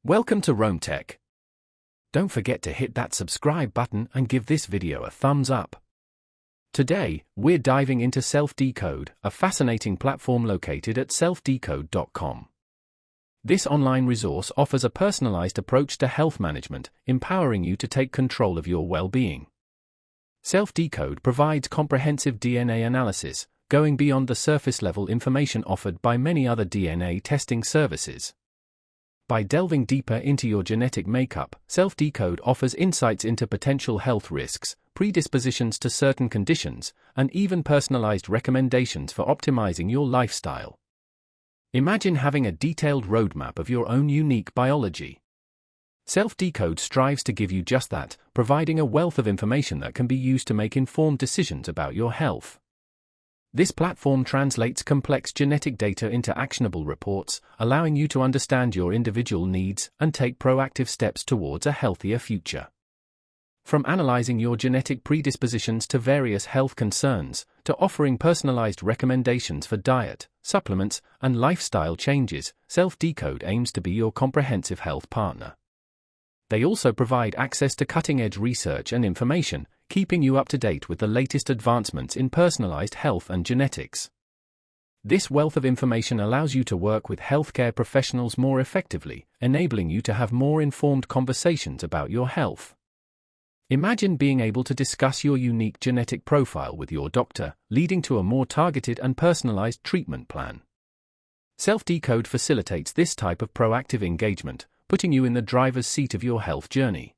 Welcome to Rome Tech. Don't forget to hit that subscribe button and give this video a thumbs up. Today, we're diving into SelfDecode, a fascinating platform located at SelfDecode.com. This online resource offers a personalized approach to health management, empowering you to take control of your well-being. SelfDecode provides comprehensive DNA analysis, going beyond the surface-level information offered by many other DNA testing services. By delving deeper into your genetic makeup, SelfDecode offers insights into potential health risks, predispositions to certain conditions, and even personalized recommendations for optimizing your lifestyle. Imagine having a detailed roadmap of your own unique biology. SelfDecode strives to give you just that, providing a wealth of information that can be used to make informed decisions about your health. This platform translates complex genetic data into actionable reports, allowing you to understand your individual needs and take proactive steps towards a healthier future. From analyzing your genetic predispositions to various health concerns, to offering personalized recommendations for diet, supplements, and lifestyle changes, SelfDecode aims to be your comprehensive health partner. They also provide access to cutting-edge research and information, keeping you up to date with the latest advancements in personalized health and genetics. This wealth of information allows you to work with healthcare professionals more effectively, enabling you to have more informed conversations about your health. Imagine being able to discuss your unique genetic profile with your doctor, leading to a more targeted and personalized treatment plan. SelfDecode facilitates this type of proactive engagement, putting you in the driver's seat of your health journey.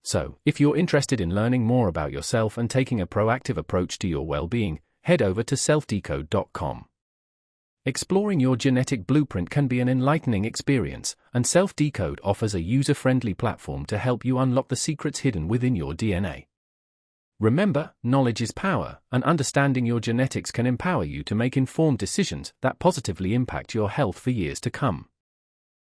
So, if you're interested in learning more about yourself and taking a proactive approach to your well-being, head over to SelfDecode.com. Exploring your genetic blueprint can be an enlightening experience, and SelfDecode offers a user-friendly platform to help you unlock the secrets hidden within your DNA. Remember, knowledge is power, and understanding your genetics can empower you to make informed decisions that positively impact your health for years to come.